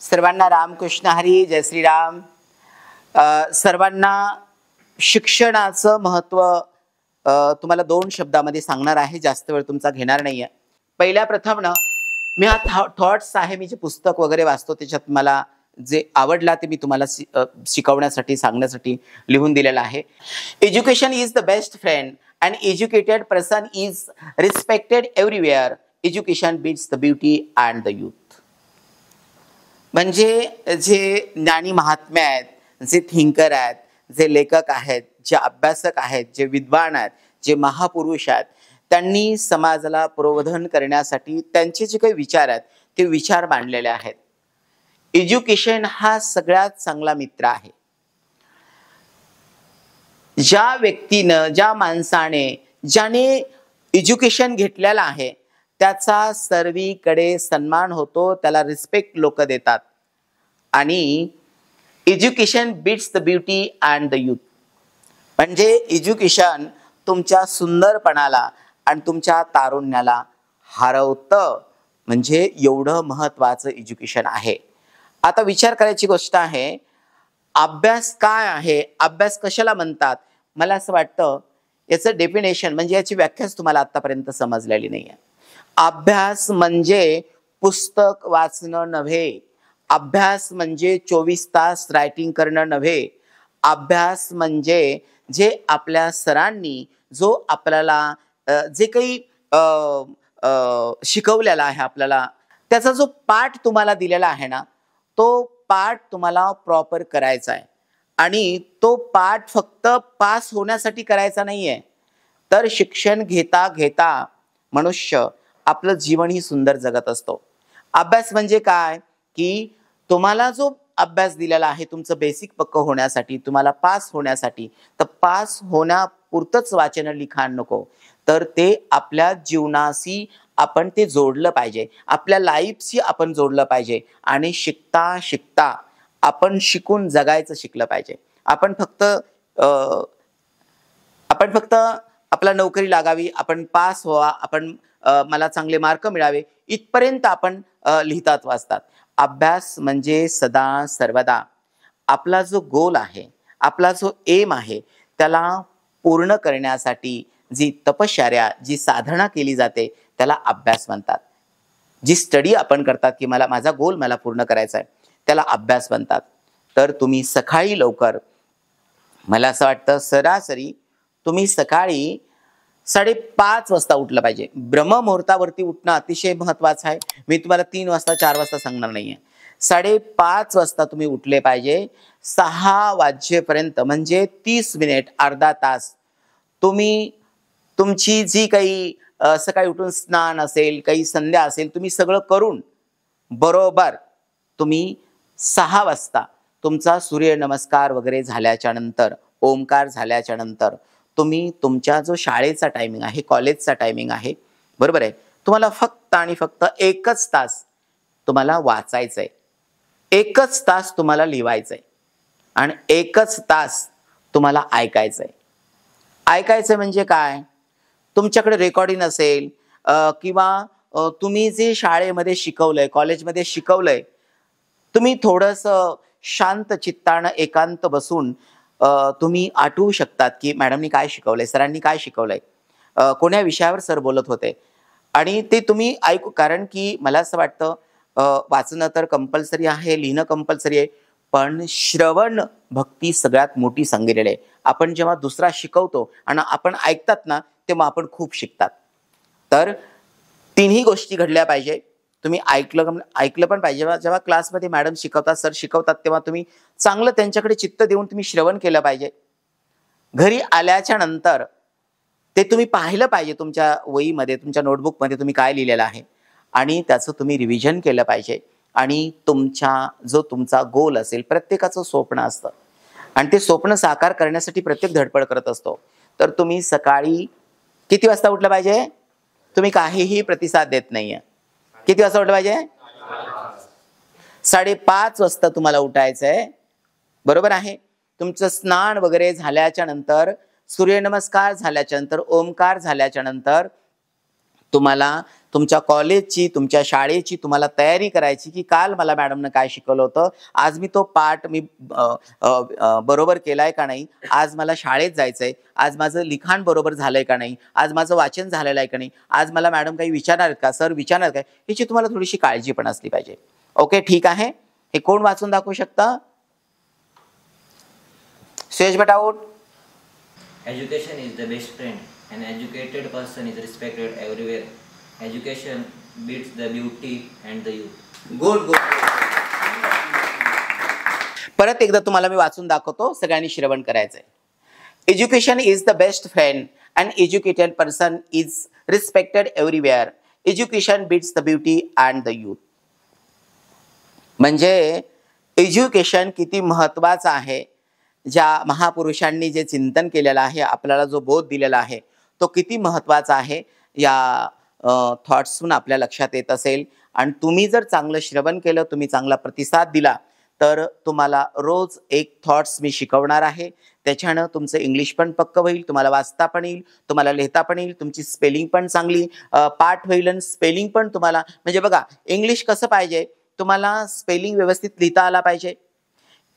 सर्वांना रामकृष्ण हरी, जय श्रीराम. सर्वांना शिक्षणाचं महत्त्व तुम्हाला 2 शब्दामध्ये सांगणार आहे, जास्त वेळ तुमचा घेणार नाहीये. पहिल्या प्रथम ना, मी हा थॉट्स आहे, मी जे पुस्तक वगैरे वाचतो त्याच्यात मला जे आवडला ते मी तुम्हाला शिकवण्यासाठी सांगण्यासाठी लिहून दिलेलं आहे. Education is the best friend and educated person is respected everywhere. Education beats the beauty and the youth. म्हणजे जे ज्ञानी महात्मे आहेत, जे थिंकर आहेत, जे लेखक आहेत, जे अभ्यासक आहेत, जे विद्वान आहेत, जे महापुरुष आहेत, त्यांनी समाजाला प्रबोधन करण्यासाठी त्यांचे जे काही विचार आहेत ते विचार मांडलेले आहेत. एज्युकेशन हा सगळ्यात चांगला मित्र आहे. ज्या व्यक्तीनं, ज्या माणसाने, ज्याने एज्युकेशन घेतलेलं आहे त्याचा सर्वीकडे सन्मान होतो, त्याला रिस्पेक्ट लोक देतात. आणि education beats the beauty and the youth. म्हणजे एज्युकेशन तुमच्या सुंदरपणाला आणि तुमच्या तारुण्याला हरवतं. म्हणजे एवढं महत्वाचं एज्युकेशन आहे. आता विचार करायची गोष्ट आहे, अभ्यास काय आहे, अभ्यास कशाला म्हणतात. मला असं वाटतं याचं डेफिनेशन म्हणजे याची व्याख्याच तुम्हाला आतापर्यंत समजलेली नाही आहे. अभ्यास म्हणजे पुस्तक वाचणं नव्हे. अभ्यास म्हणजे 24 तास रायटिंग करणं नव्हे. अभ्यास म्हणजे जे आपल्या सरांनी जो आपल्याला जे काही शिकवलेला आहे आपल्याला, त्याचा जो पाठ तुम्हाला दिलेला आहे ना, तो पाठ तुम्हाला प्रॉपर करायचा आहे. आणि तो पाठ फक्त पास होण्यासाठी करायचा नाहीये, तर शिक्षण घेता घेता मनुष्य आपलं जीवनही सुंदर जगत असतो. अभ्यास म्हणजे काय की तुम्हाला जो अभ्यास दिलेला आहे तुमचं बेसिक पक्क होण्यासाठी, तुम्हाला पास होण्यासाठी, तर पास होण्यापुरतंच वाचन लिखाण नको, तर ते आपल्या जीवनाशी आपण ते जोडलं पाहिजे, आपल्या लाईफशी आपण जोडलं पाहिजे. आणि शिकता शिकता आपण शिकून जगायचं शिकलं पाहिजे. आपण फक्त आपला नोकरी लागावी, आपण पास व्हावा, आपण मला चांगले मार्क मिळावे, इथपर्यंत आपण लिहितात वाचतात. अभ्यास म्हणजे सदा सर्वदा आपला जो गोल आहे, आपला जो एम आहे, त्याला पूर्ण करण्यासाठी जी तपश्चर्या, जी साधना केली जाते त्याला अभ्यास म्हणतात. जी स्टडी आपण करतात की माझा गोल मला पूर्ण करायचा आहे, त्याला अभ्यास म्हणतात. तर तुम्ही सकाळी लवकर, मला असं वाटतं सरासरी तुम्ही सकाळी 5:30 वाजता उठलं पाहिजे. ब्रह्ममुहूर्तावरती उठणं अतिशय महत्वाचं आहे. मी तुम्हाला 3 वाजता 4 वाजता सांगणार नाहीये. 5:30 वाजता तुम्ही उठले पाहिजे. 6 वाजेपर्यंत म्हणजे 30 मिनिट, अर्धा तास तुम्ही तुमची जी काही सकाळी उठून स्नान असेल, काही संध्या असेल, तुम्ही सगळं करून बरोबर तुम्ही 6 वाजता तुमचा सूर्य नमस्कार वगैरे झाल्याच्या नंतर, ओमकार झाल्याच्या नंतर तुम्ही तुमच्या जो शाळेचा टायमिंग आहे, कॉलेजचा टायमिंग आहे, बरोबर आहे, तुम्हाला फक्त आणि फक्त 1च तास तुम्हाला वाचायचंय, 1च तास तुम्हाला लिहायचंय आणि 1च तास तुम्हाला ऐकायचंय. ऐकायचं म्हणजे काय, तुमच्याकडे रेकॉर्डिंग असेल किंवा तुम्ही जे शाळेमध्ये शिकवलंय, कॉलेजमध्ये शिकवलंय, तुम्ही थोडंसं शांत चित्तानं एकांत बसून तुम्ही आठवू शकतात की मॅडमनी काय शिकवलंय, सरांनी काय शिकवलंय, कोण्या विषयावर सर बोलत होते, आणि ते तुम्ही ऐकू. कारण की मला असं वाटतं वाचणं तर कंपल्सरी आहे, लिहिणं कंपल्सरी आहे, पण श्रवण भक्ती सगळ्यात मोठी सांगितलेली आहे. आपण जेव्हा दुसरा शिकवतो आणि आपण ऐकतात ना, तेव्हा आपण खूप शिकतात. तर तिन्ही गोष्टी घडल्या पाहिजे. तुम्ही ऐकलं पण पाहिजे. जेव्हा क्लासमध्ये मॅडम शिकवतात, सर शिकवतात, तेव्हा तुम्ही चांगलं त्यांच्याकडे चित्त देऊन तुम्ही श्रवण केलं पाहिजे. घरी आल्याच्या नंतर ते तुम्ही पाहिलं पाहिजे तुमच्या वहीमध्ये, तुमच्या नोटबुकमध्ये तुम्ही काय लिहिलेलं आहे, आणि त्याचं तुम्ही रिव्हिजन केलं पाहिजे. आणि तुमचा गोल असेल, प्रत्येकाचं स्वप्न असतं आणि ते स्वप्न साकार करण्यासाठी प्रत्येक धडपड करत असतो. तर तुम्ही सकाळी किती वाजता उठलं पाहिजे, तुम्ही काहीही प्रतिसाद देत नाहीये, किती वाजता उठलं पाहिजे, 5:30 वाजता तुम्हाला उठायचंय, बरोबर आहे. तुमचं स्नान वगैरे झाल्याच्या नंतर, सूर्यनमस्कार झाल्याच्या नंतर, ओमकार झाल्याच्या नंतर तुम्हाला तुमच्या कॉलेजची, तुमच्या शाळेची तुम्हाला तयारी करायची की काल मला मॅडमनं काय शिकवलं होतं, आज मी तो पाठ बरोबर केलाय का नाही, आज मला शाळेत जायचंय, आज माझं लिखाण बरोबर झालंय का नाही, आज माझं वाचन झालेलं आहे का नाही, आज मला मॅडम काही विचारणार आहेत का, सर विचारणार काय, ह्याची तुम्हाला थोडीशी काळजी पण असली पाहिजे. ओके, ठीक आहे. हे कोण वाचून दाखवू शकता? सुयश बेटा उठ. Education is the best friend. An educated person is respected everywhere. Education beats the beauty and the youth. Good good. परत एकदा तुम्हाला मी वाचून दाखवतो, सगळ्यांनी श्रवण करायचंय. Education is the best friend. An educated person is respected everywhere. Education beats the beauty and the youth. म्हणजे education किती महत्वाचं आहे, ज्या महापुरुषांनी जे चिंतन केलेलं आहे, आपल्याला जो बोध दिलेला आहे तो किती महत्वाचा आहे, या थॉट्सहून आपल्या लक्षात येत असेल. आणि तुम्ही जर चांगलं श्रवण केलं, तुम्ही चांगला प्रतिसाद दिला, तर तुम्हाला रोज एक थॉट्स मी शिकवणार आहे. त्याच्यानं तुमचं इंग्लिश पण पक्क होईल, तुम्हाला वाचता पण येईल, तुम्हाला लिहिता पण येईल, तुमची स्पेलिंग पण चांगली पाठ होईल आणि स्पेलिंग पण तुम्हाला, म्हणजे बघा इंग्लिश कसं पाहिजे, तुम्हाला स्पेलिंग व्यवस्थित लिहिता आला पाहिजे.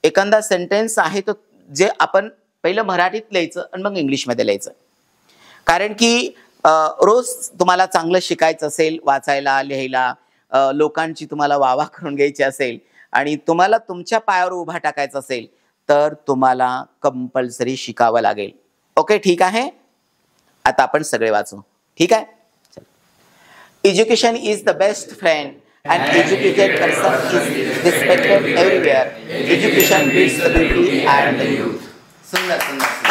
एखादा सेंटेन्स आहे तो जे आपण पहिलं मराठीत लिहायचं आणि मग इंग्लिशमध्ये लिहायचं. कारण की रोज तुम्हाला चांगलं शिकायचं असेल, वाचायला लिहायला, लोकांची तुम्हाला वावा करून घ्यायची असेल आणि तुम्हाला तुमच्या पायावर उभा टाकायचा असेल, तर तुम्हाला कंपल्सरी शिकावं लागेल. ओके, ठीक आहे. आता आपण सगळे वाचू. ठीक आहे. Education is the best friend. An educated person is respected everywhere. Education beats the beauty and the youth. सुंदर सुंदर.